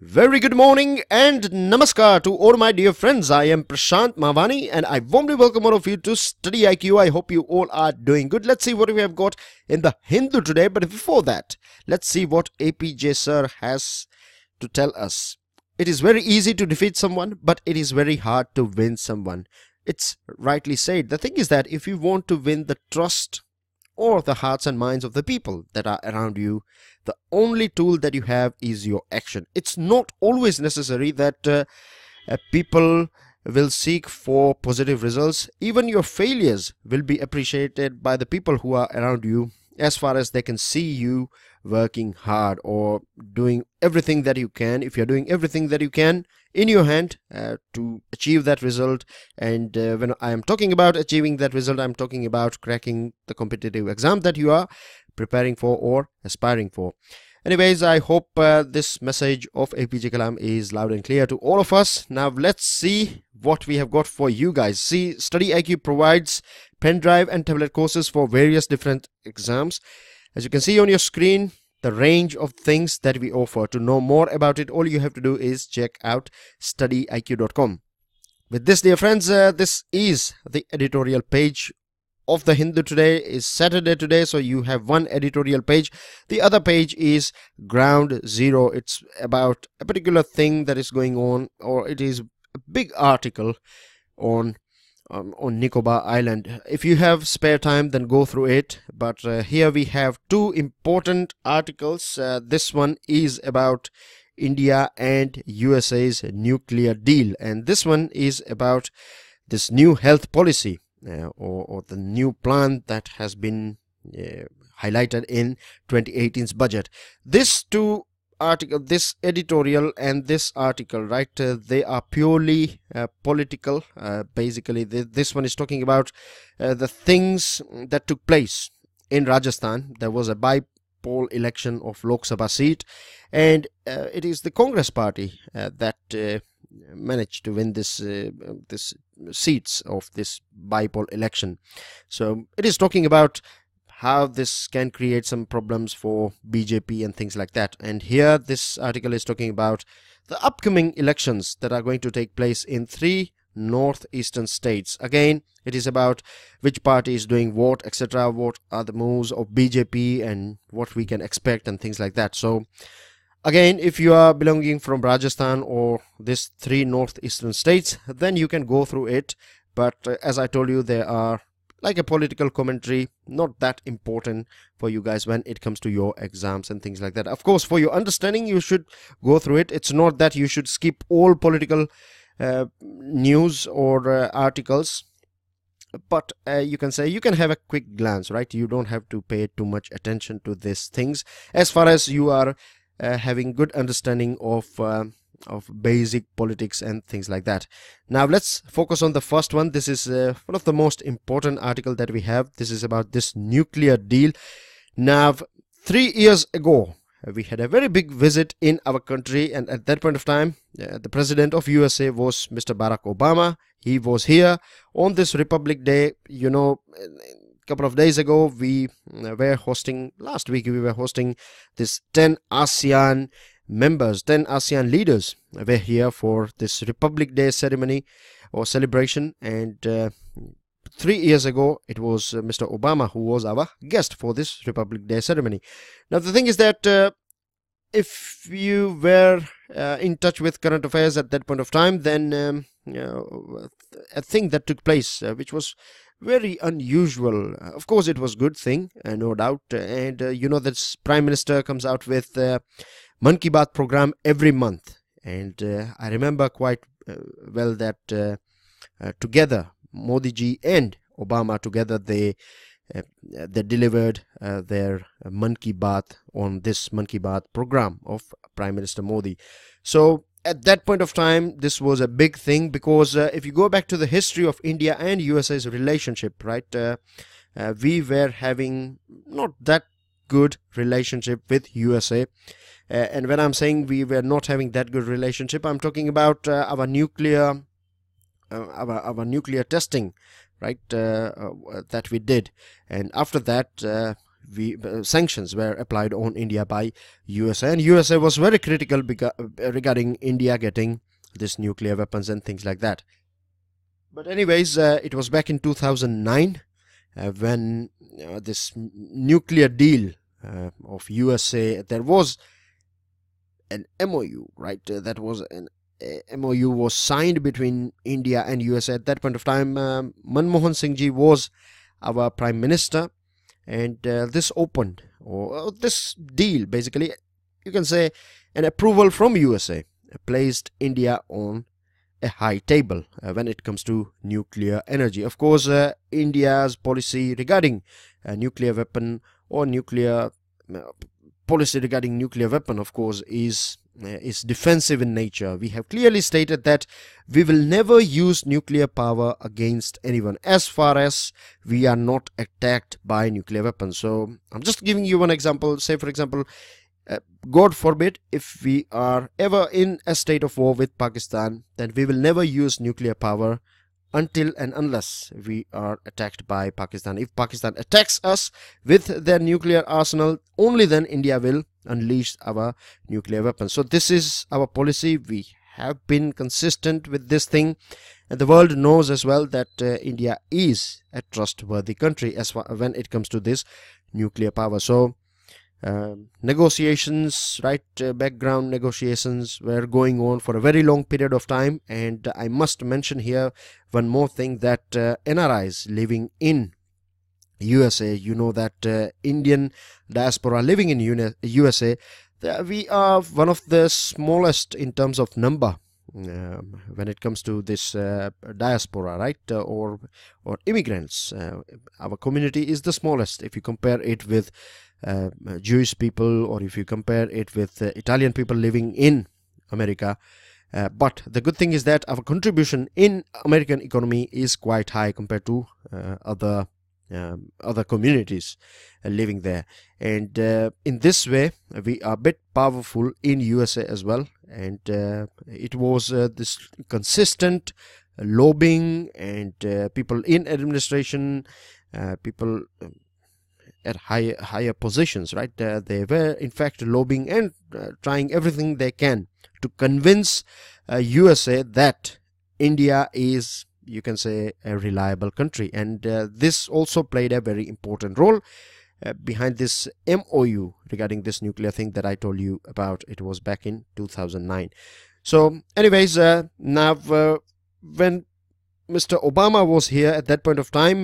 Very good morning and namaskar to all my dear friends. I am Prashant Mavani and I warmly welcome all of you to StudyIQ. I hope you all are doing good. Let's see what we have got in the Hindu today. But before that, let's see what APJ sir has to tell us. It is very easy to defeat someone, but it is very hard to win someone. It's rightly said. The thing is that if you want to win the trust or the hearts and minds of the people that are around you, the only tool that you have is your action. It's not always necessary that people will seek for positive results. Even your failures will be appreciated by the people who are around you, as far as they can see you working hard or doing everything that you can. If you're doing everything that you can in your hand to achieve that result, and when I am talking about achieving that result, I'm talking about cracking the competitive exam that you are preparing for or aspiring for. Anyways, I hope this message of APJ Kalam is loud and clear to all of us. Now let's see what we have got for you guys. See, StudyIQ provides pen drive and tablet courses for various different exams. As you can see on your screen, the range of things that we offer. To know more about it, all you have to do is check out StudyIQ.com. With this, dear friends, this is the editorial page of the Hindu. Today is Saturday today, so you have one editorial page. The other page is ground zero. It's about a particular thing that is going on, or it is a big article on Nicobar Island. If you have spare time, then go through it. But here we have two important articles. This one is about India and USA's nuclear deal, and this one is about this new health policy or the new plan that has been highlighted in 2018's budget. This two article, this editorial and this article, right, they are purely political. Basically this one is talking about the things that took place in Rajasthan. There was a by-poll election of Lok Sabha seat, and it is the Congress party that managed to win this seats of this by-poll election. So it is talking about how this can create some problems for BJP and things like that. And here this article is talking about the upcoming elections that are going to take place in 3 northeastern states. Again, it is about which party is doing what, etc. What are the moves of BJP and what we can expect and things like that. So again, if you are belonging from Rajasthan or this 3 northeastern states, then you can go through it. But as I told you, there are like a political commentary, not that important for you guys when it comes to your exams and things like that. Of course, for your understanding, you should go through it. It's not that you should skip all political news or articles, but you can say you can have a quick glance, right? You don't have to pay too much attention to these things as far as you are having good understanding of basic politics and things like that. Now let's focus on the first one. This is one of the most important article that we have. This is about this nuclear deal. Now 3 years ago we had a very big visit in our country, and at that point of time the president of USA was Mr. Barack Obama. He was here on this Republic Day. You know, a couple of days ago we were hosting, last week we were hosting this 10 ASEAN members, 10 ASEAN leaders were here for this Republic Day ceremony or celebration, and 3 years ago it was Mr. Obama who was our guest for this Republic Day ceremony. Now the thing is that if you were in touch with current affairs at that point of time, then a thing that took place which was very unusual. Of course it was good thing, no doubt, and you know, this Prime Minister comes out with Mann Ki Baat program every month, and I remember quite well that together Modi ji and Obama together they delivered their Mann Ki Baat on this Mann Ki Baat program of Prime Minister Modi. So at that point of time this was a big thing, because if you go back to the history of India and USA's relationship, right, we were having not that good relationship with USA. And when I'm saying we were not having that good relationship, I'm talking about our nuclear testing, right, that we did. And after that sanctions were applied on India by USA, and USA was very critical regarding India getting this nuclear weapons and things like that. But anyways, it was back in 2009 when this nuclear deal of USA, there was an MOU, right? That was an MOU was signed between India and USA. At that point of time, Manmohan Singh ji was our Prime Minister, and this opened, or this deal, basically, you can say an approval from USA placed India on a high table when it comes to nuclear energy. Of course, India's policy regarding nuclear weapon or nuclear policy regarding nuclear weapon, of course, is defensive in nature. We have clearly stated that we will never use nuclear power against anyone as far as we are not attacked by nuclear weapons. So I'm just giving you one example. Say, for example, God forbid, if we are ever in a state of war with Pakistan, then we will never use nuclear power until and unless we are attacked by Pakistan. If Pakistan attacks us with their nuclear arsenal, only then India will unleash our nuclear weapons. So this is our policy. We have been consistent with this thing, and the world knows as well that India is a trustworthy country as far when it comes to this nuclear power. So negotiations, right, background negotiations were going on for a very long period of time. And I must mention here one more thing, that NRIs living in USA, you know that Indian diaspora living in USA, we are one of the smallest in terms of number when it comes to this diaspora, right, or immigrants. Our community is the smallest if you compare it with Jewish people, or if you compare it with Italian people living in America. But the good thing is that our contribution in American economy is quite high compared to other communities living there, and in this way we are a bit powerful in USA as well. And it was this consistent lobbying, and people in administration, people at higher positions, right, they were in fact lobbying and trying everything they can to convince USA that India is, you can say, a reliable country. And this also played a very important role behind this MOU regarding this nuclear thing that I told you about. It was back in 2009. So anyways, now when Mr. Obama was here at that point of time,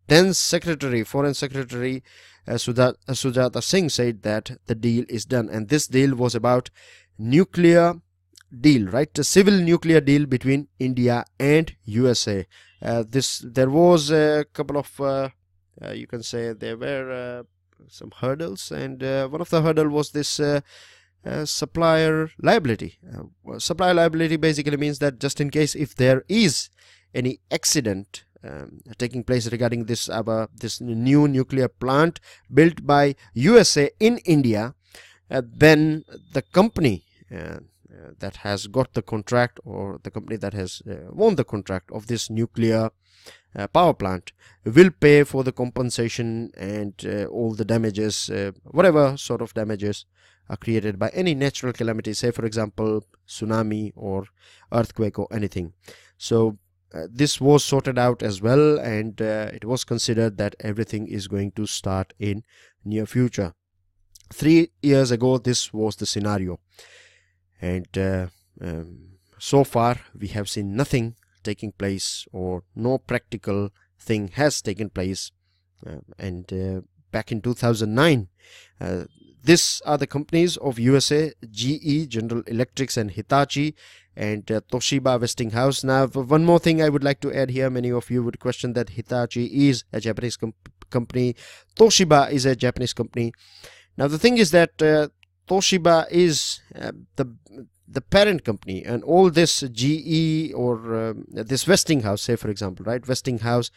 then Foreign Secretary Sujata Singh said that the deal is done, and this deal was about nuclear deal, right, a civil nuclear deal between India and USA. There was a couple of you can say there were some hurdles, and one of the hurdle was this supplier liability. Supplier liability basically means that just in case if there is any accident taking place regarding this new nuclear plant built by USA in India, then the company that has got the contract, or the company that has won the contract of this nuclear power plant, will pay for the compensation and all the damages, whatever sort of damages are created by any natural calamity, say for example tsunami or earthquake or anything. So this was sorted out as well, and it was considered that everything is going to start in near future. 3 years ago this was the scenario, and so far we have seen nothing taking place, or no practical thing has taken place. And back in 2009, these are the companies of USA: GE, General Electric and Hitachi, and Toshiba, Westinghouse. Now one more thing I would like to add here. Many of you would question that Hitachi is a Japanese company, Toshiba is a Japanese company. Now the thing is that Toshiba is the parent company, and all this GE or this Westinghouse, say for example, right, Westinghouse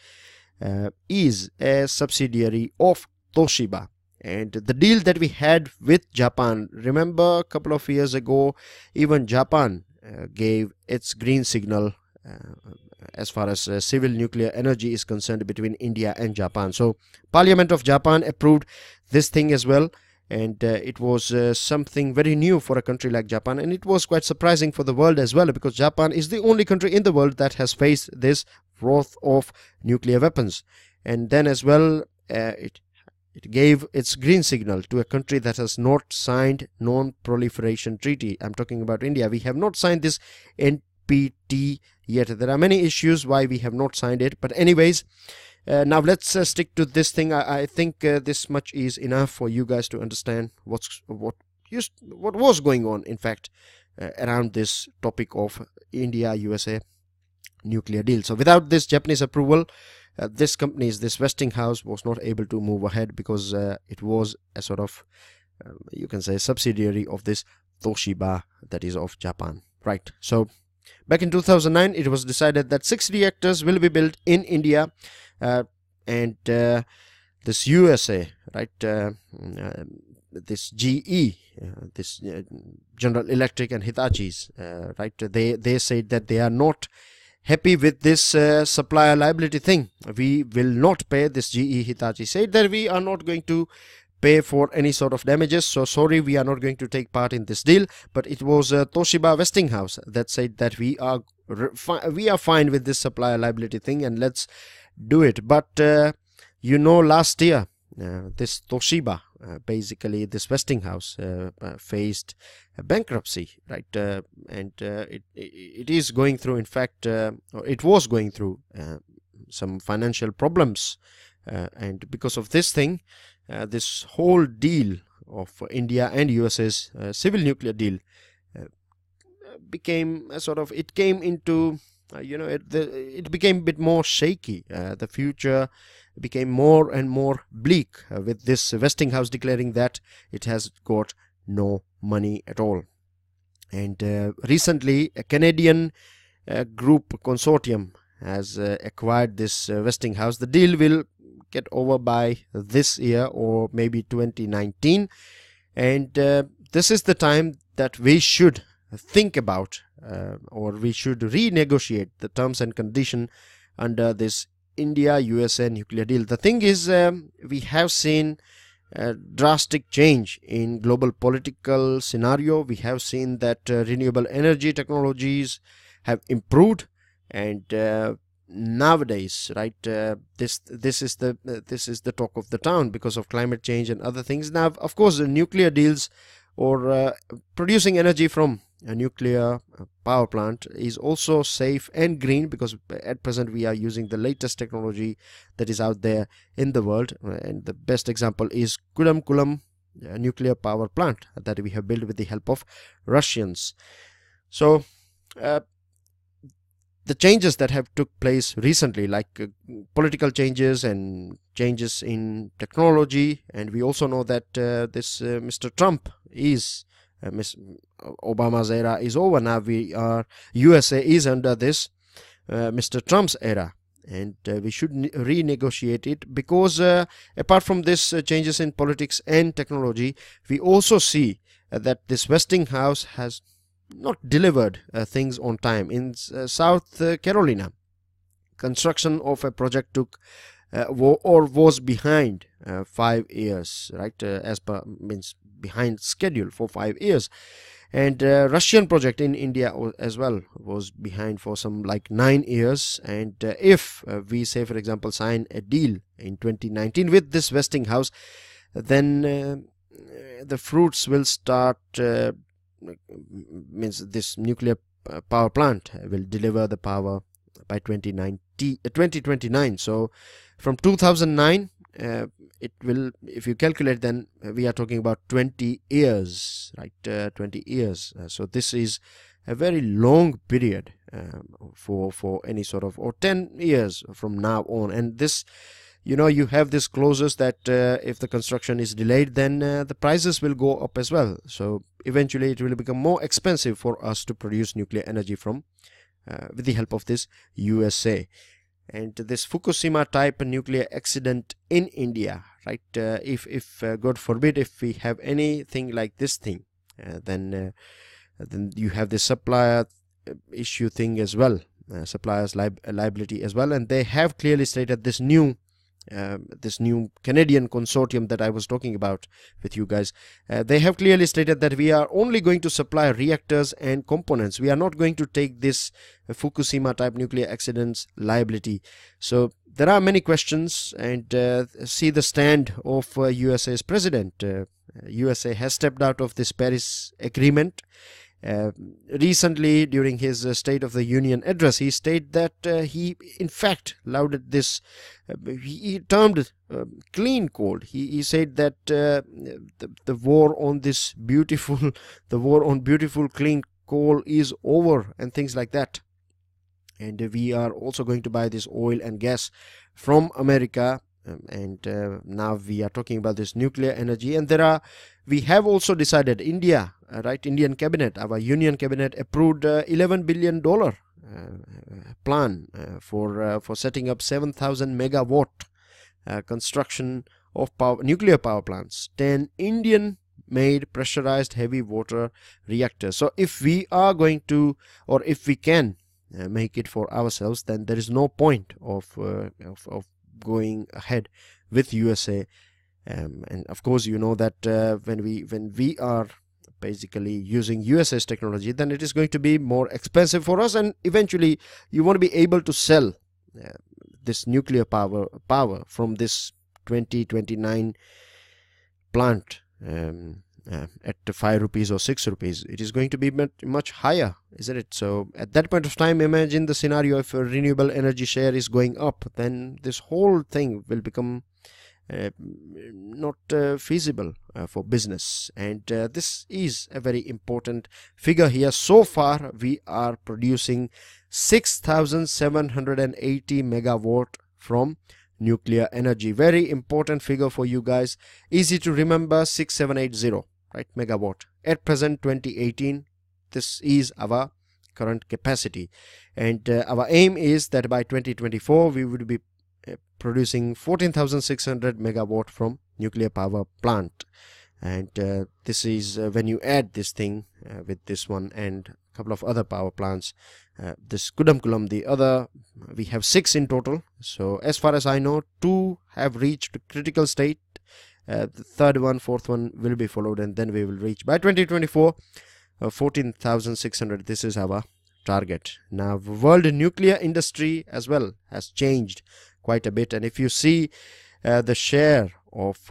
is a subsidiary of Toshiba. And the deal that we had with Japan, remember a couple of years ago, even Japan gave its green signal as far as civil nuclear energy is concerned between India and Japan. So Parliament of Japan approved this thing as well, and it was something very new for a country like Japan, and it was quite surprising for the world as well, because Japan is the only country in the world that has faced this wrath of nuclear weapons. And then as well, it gave its green signal to a country that has not signed non-proliferation treaty. I'm talking about India. We have not signed this NPT yet. There are many issues why we have not signed it, but anyways, now let's stick to this thing. I think this much is enough for you guys to understand what was going on, in fact, around this topic of India-USA nuclear deal. So without this Japanese approval, this Westinghouse was not able to move ahead, because it was a sort of, you can say, subsidiary of this Toshiba, that is of Japan, right? So back in 2009, it was decided that 6 reactors will be built in India, and this USA, right, this GE, this General Electric and Hitachi's, right, they said that they are not happy with this supplier liability thing. We will not pay. This GE Hitachi said that we are not going to pay for any sort of damages, so sorry, we are not going to take part in this deal. But it was Toshiba Westinghouse that said that we are fine with this supplier liability thing, and let's do it. But last year, this Toshiba, basically this Westinghouse, faced a bankruptcy, right, and it is going through, in fact, or it was going through some financial problems, and because of this thing, this whole deal of India and USA's civil nuclear deal became a sort of, it came into, it became a bit more shaky. The future became more and more bleak, with this Westinghouse declaring that it has got no money at all. And recently, a Canadian group consortium has acquired this Westinghouse. The deal will get over by this year or maybe 2019, and this is the time that we should think about, or we should renegotiate the terms and condition under this India-USA nuclear deal. The thing is, we have seen a drastic change in global political scenario. We have seen that renewable energy technologies have improved, and nowadays, right, this is the talk of the town because of climate change and other things. Now, of course, the nuclear deals, or producing energy from a nuclear power plant, is also safe and green, because at present we are using the latest technology that is out there in the world, and the best example is Kulam nuclear power plant that we have built with the help of Russians. So the changes that have took place recently, like political changes and changes in technology, and we also know that this Mr. Trump is Obama's era is over. Now USA is under this Mr. Trump's era, and we should renegotiate it, because apart from this changes in politics and technology, we also see that this Westinghouse has not delivered things on time. In South Carolina, construction of a project took was behind 5 years, right, means behind schedule for 5 years. And Russian project in India as well was behind for some like 9 years. And if we say, for example, sign a deal in 2019 with this Westinghouse, then the fruits will start, means this nuclear power plant will deliver the power by 2029. So from 2009, it will, if you calculate, then we are talking about 20 years, right? 20 years. So this is a very long period for any sort of, or 10 years from now on. And this, you have this clauses that if the construction is delayed, then the prices will go up as well. So eventually it will become more expensive for us to produce nuclear energy from with the help of this USA. And this Fukushima type nuclear accident in India, right, if God forbid, if we have anything like this thing, then you have the supplier issue thing as well. suppliers liability as well, and they have clearly stated this new Canadian consortium that I was talking about with you guys. They have clearly stated that we are only going to supply reactors and components. We are not going to take this Fukushima type nuclear accidents liability. So there are many questions, and see the stand of USA's president. USA has stepped out of this Paris Agreement. Recently, during his State of the Union address, he stated that he in fact lauded this, he termed clean coal. He said that the war on this beautiful, the war on beautiful clean coal is over, and things like that. And we are also going to buy this oil and gas from America. And now we are talking about this nuclear energy, and we have also decided, India, Indian cabinet, our union cabinet approved $11 billion plan for setting up 7,000 megawatt construction of nuclear power plants, 10 Indian made pressurized heavy water reactors. So if we are going to, or if we can make it for ourselves, then there is no point of going ahead with USA. And of course, you know that when we are basically using USA's technology, then it is going to be more expensive for us, and eventually you want to be able to sell this nuclear power from this 2029 plant at 5 rupees or 6 rupees. It is going to be much higher, isn't it? So at that point of time, imagine the scenario: if a renewable energy share is going up, then this whole thing will become not feasible for business. And this is a very important figure here. So far we are producing 6,780 megawatt from nuclear energy. Very important figure for you guys. Easy to remember, 6780, right, megawatt. At present 2018, this is our current capacity, and our aim is that by 2024 we would be producing 14,600 megawatt from nuclear power plant. And this is when you add this thing with this one and a couple of other power plants, this Kudamkulam, the other, we have 6 in total. So as far as I know, 2 have reached critical state. The third one, fourth one will be followed, and then we will reach by 2024 14,600. This is our target. Now world nuclear industry as well has changed quite a bit, and if you see the share of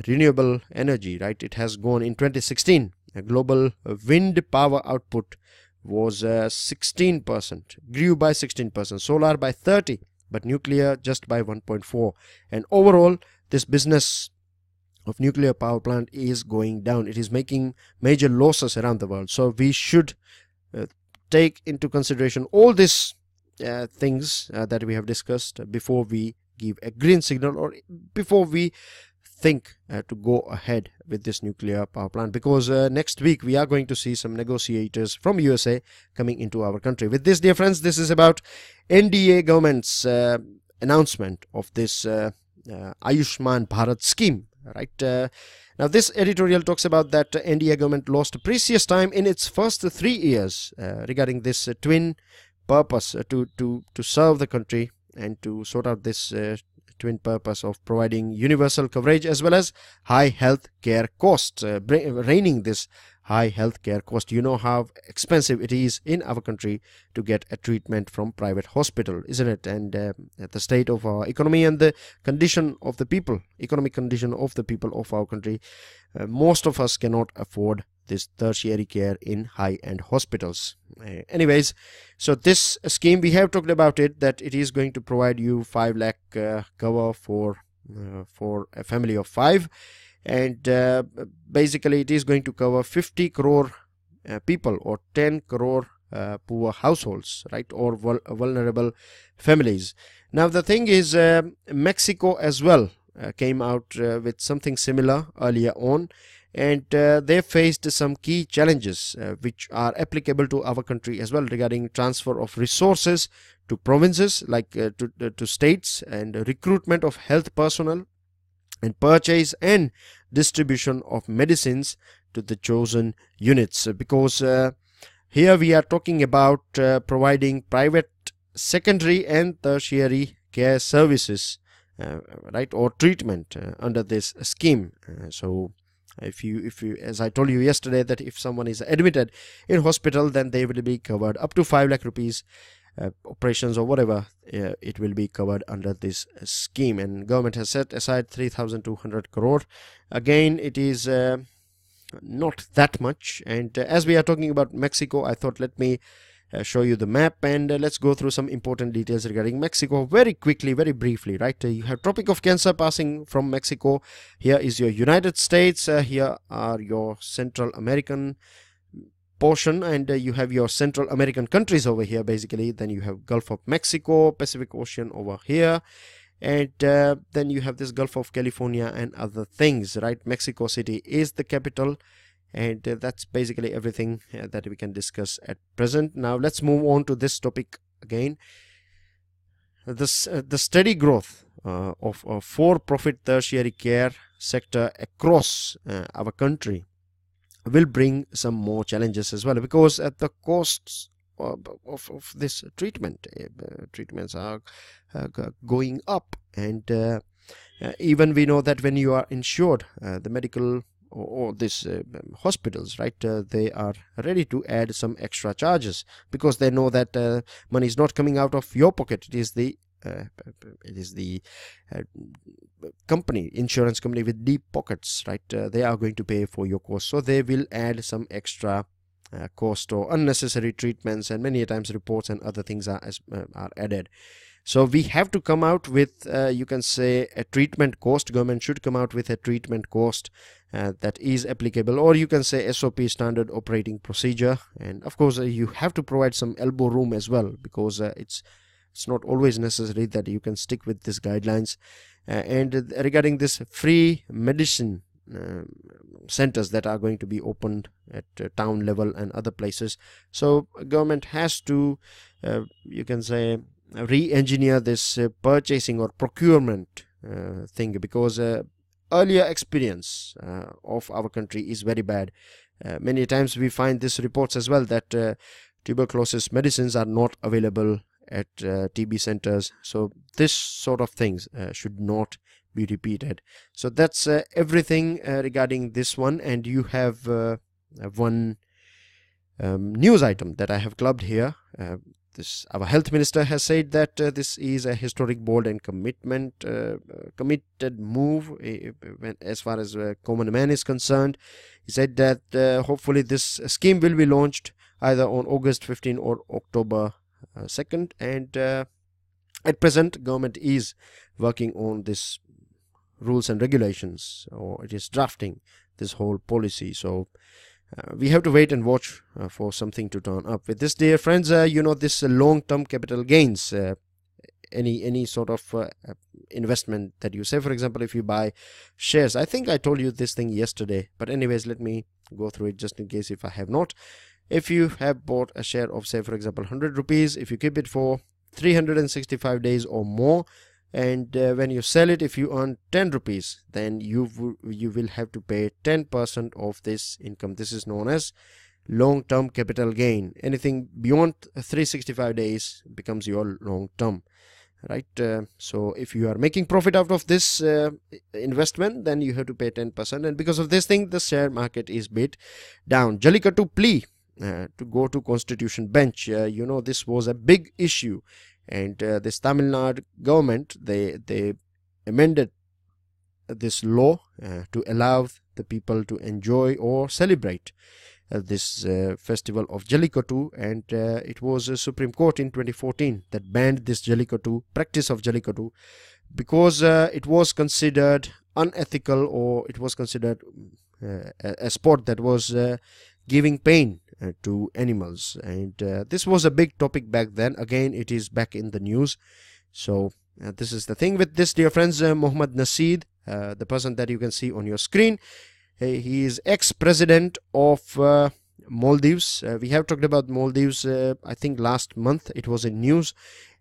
renewable energy, right, it has gone in 2016. Global wind power output was 16%, grew by 16%, solar by 30%, but nuclear just by 1.4%. And overall, this business of nuclear power plant is going down. It is making major losses around the world. So we should take into consideration all these things that we have discussed before we give a green signal, or before we think to go ahead with this nuclear power plant, because next week we are going to see some negotiators from USA coming into our country. With this, dear friends, this is about NDA government's announcement of this Ayushman Bharat scheme, right? Now this editorial talks about that NDA government lost precious time in its first 3 years regarding this twin purpose to serve the country and to sort out this twin purpose of providing universal coverage as well as high health care costs, reigning this high health care cost. You know how expensive it is in our country to get a treatment from private hospital, isn't it? And at the state of our economy and the condition of the people, economic condition of the people of our country, most of us cannot afford this tertiary care in high-end hospitals. Anyways, so this scheme, we have talked about it, that it is going to provide you 5 lakh cover for a family of 5, and basically it is going to cover 50 crore people, or 10 crore poor households, right, or vulnerable families. Now the thing is, Mexico as well came out with something similar earlier on, and they faced some key challenges which are applicable to our country as well, regarding transfer of resources to provinces, like to states, and recruitment of health personnel, and purchase and distribution of medicines to the chosen units, because Here we are talking about providing private secondary and tertiary care services, right, or treatment under this scheme. So if you as I told you yesterday, that if someone is admitted in hospital, then they will be covered up to 5 lakh rupees operations or whatever, it will be covered under this scheme, and government has set aside 3,200 crore. Again, it is not that much. And as we are talking about Mexico, I thought let me show you the map, and let's go through some important details regarding Mexico very quickly, very briefly, right? You have Tropic of Cancer passing from Mexico. Here is your United States. Here are your Central American portion, and you have your Central American countries over here basically. Then you have Gulf of Mexico, Pacific Ocean over here, and then you have this Gulf of California and other things, right? Mexico City is the capital, and that's basically everything that we can discuss at present. Now let's move on to this topic again. The steady growth of for-profit tertiary care sector across our country will bring some more challenges as well, because at the costs of this treatments are going up, and even we know that when you are insured, the medical or this hospitals, right, they are ready to add some extra charges, because they know that money is not coming out of your pocket. It is the insurance company with deep pockets, right? They are going to pay for your cost, so they will add some extra cost or unnecessary treatments, and many times reports and other things are added. So we have to come out with you can say a treatment cost. Government should come out with a treatment cost that is applicable, or you can say SOP, standard operating procedure. And of course you have to provide some elbow room as well, because it's not always necessary that you can stick with these guidelines. And regarding this free medicine centers that are going to be opened at town level and other places, so government has to you can say re-engineer this purchasing or procurement thing, because earlier experience of our country is very bad. Many times we find these reports as well, that tuberculosis medicines are not available at TB centers. So this sort of things should not be repeated. So that's everything regarding this one. And you have one news item that I have clubbed here. Our health minister has said that this is a historic, bold and committed move as far as common man is concerned. He said that hopefully this scheme will be launched either on August 15 or October 2nd, and at present government is working on this rules and regulations, or it is drafting this whole policy. So we have to wait and watch for something to turn up with this, dear friends. You know, this long-term capital gains, any sort of investment that you say, for example, if you buy shares. I think I told you this thing yesterday, but anyways, let me go through it just in case if I have not. If you have bought a share of, say, for example, 100 rupees, if you keep it for 365 days or more, and when you sell it, if you earn 10 rupees, then you will have to pay 10% of this income. This is known as long-term capital gain. Anything beyond 365 days becomes your long-term, right? So if you are making profit out of this investment, then you have to pay 10%, and because of this thing, the share market is bit down. Jallikattu plea to go to Constitution bench. You know, this was a big issue, and this Tamil Nadu government, they amended this law to allow the people to enjoy or celebrate this festival of Jallikattu, and it was Supreme Court in 2014 that banned this practice of Jallikattu, because it was considered unethical, or it was considered a sport that was giving pain to animals. And this was a big topic back then. Again, it is back in the news. So this is the thing with this, dear friends. Mohammad Nasheed, the person that you can see on your screen, he is ex-president of Maldives. We have talked about Maldives, I think last month it was in news.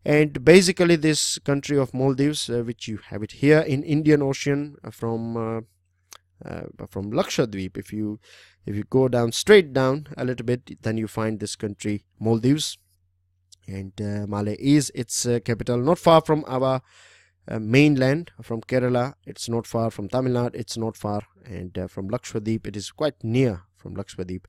And basically this country of Maldives, which you have it here in Indian Ocean, from from Lakshadweep. If you go down, straight down a little bit, then you find this country, Maldives, and Malé is its capital. Not far from our mainland, from Kerala. It's not far from Tamil Nadu. It's not far, and from Lakshadweep, it is quite near from Lakshadweep.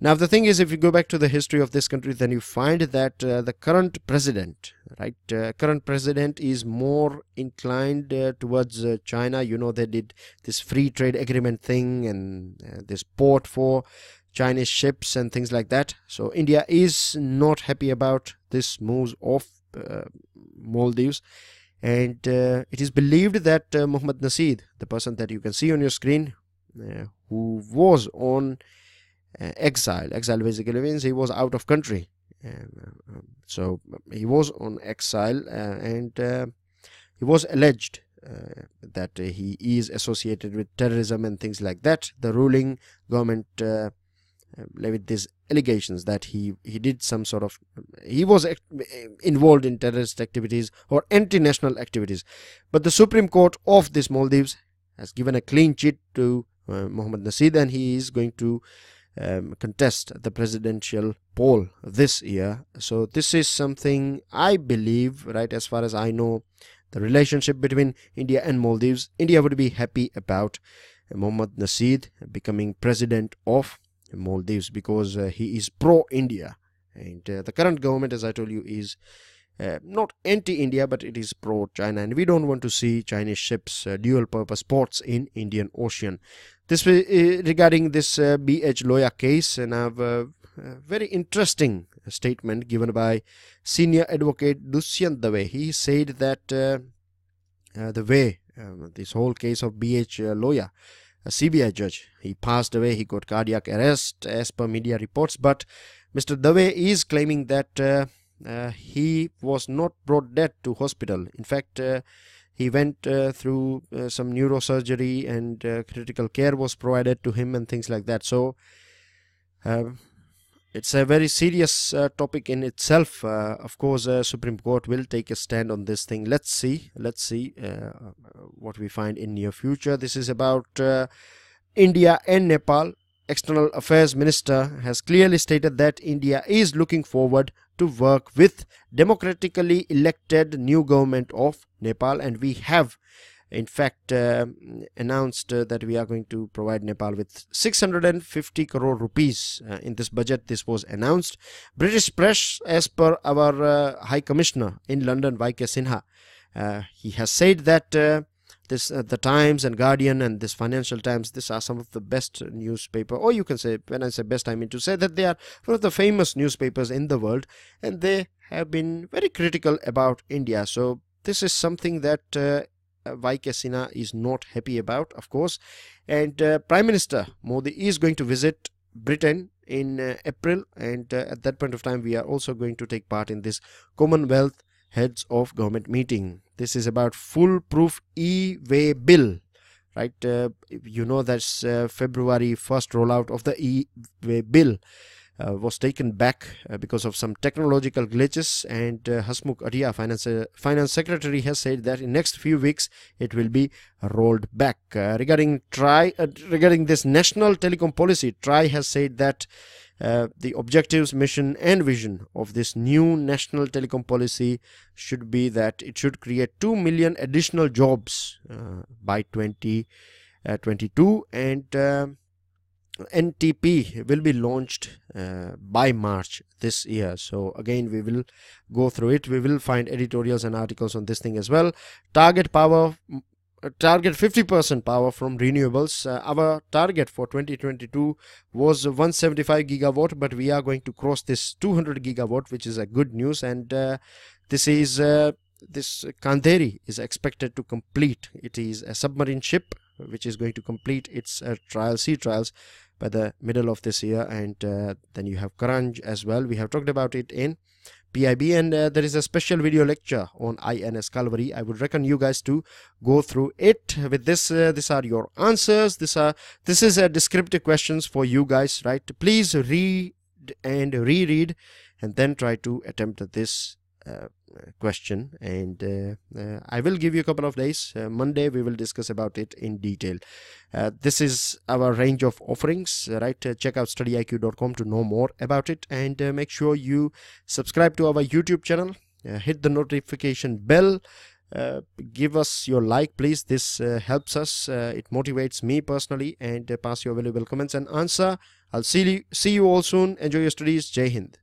Now the thing is, if you go back to the history of this country, then you find that the current president, right, current president is more inclined towards China. You know, they did this free trade agreement thing, and this port for Chinese ships and things like that. So India is not happy about this moves of Maldives, and it is believed that Mohammad Nasheed, the person that you can see on your screen, who was on exile basically means he was out of country, so he was on exile, and he was alleged that he is associated with terrorism and things like that. The ruling government levied these allegations that he did some sort of, he was involved in terrorist activities or anti-national activities. But the Supreme Court of this Maldives has given a clean chit to Mohammad Nasheed, and he is going to contest the presidential poll this year. So this is something I believe, right, as far as I know, the relationship between India and Maldives, India would be happy about Mohammad Nasheed becoming president of Maldives, because he is pro-India, and the current government, as I told you, is not anti-India, but it is pro-China, and we don't want to see Chinese ships, dual-purpose ports in Indian Ocean. This regarding this B.H. Loya case, and I have a very interesting statement given by senior advocate Dushyant Dave. He said that the way this whole case of B.H. Loya, a CBI judge, he passed away, he got cardiac arrest as per media reports, but Mr. Dave is claiming that he was not brought dead to hospital. In fact, he went through some neurosurgery, and critical care was provided to him and things like that. So it's a very serious topic in itself. Of course, Supreme Court will take a stand on this thing. Let's see what we find in near future. This is about India and Nepal. External Affairs Minister has clearly stated that India is looking forward to work with democratically elected new government of Nepal, and we have in fact announced that we are going to provide Nepal with 650 crore rupees in this budget. This was announced. British press, as per our High Commissioner in London, Y.K. Sinha, he has said that the Times and Guardian and this Financial Times, these are some of the best newspaper, or you can say, when I say best, I mean to say that they are one of the famous newspapers in the world, and they have been very critical about India. So this is something that Y.K. Sinha is not happy about, of course. And Prime Minister Modi is going to visit Britain in April, and at that point of time we are also going to take part in this Commonwealth Heads of Government meeting. This is about foolproof e-way bill, right? You know, that's February 1st rollout of the e-way bill was taken back because of some technological glitches, and Hasmukh Atia, finance secretary, has said that in next few weeks it will be rolled back. Regarding this national telecom policy, TRAI has said that the objectives, mission and vision of this new national telecom policy should be that it should create 2 million additional jobs by 2022, and NTP will be launched by March this year. So again, we will go through it. We will find editorials and articles on this thing as well. Target 50% power from renewables. Our target for 2022 was 175 gigawatt, but we are going to cross this 200 gigawatt, which is a good news. And this Kandheri is expected to complete. It is a submarine ship which is going to complete its sea trials by the middle of this year. And then you have Karanj as well. We have talked about it in PIB, and there is a special video lecture on INS Calvary. I would recommend you guys to go through it. With this, these are your answers. This is a descriptive questions for you guys, right? Please read and reread, and then try to attempt this question, and I will give you a couple of days. Monday we will discuss about it in detail. This is our range of offerings, right? Check out StudyIQ.com to know more about it, and make sure you subscribe to our YouTube channel. Hit the notification bell. Give us your like, please. This helps us. It motivates me personally, and pass your valuable comments and answer. I'll see you all soon. Enjoy your studies. Jai Hind.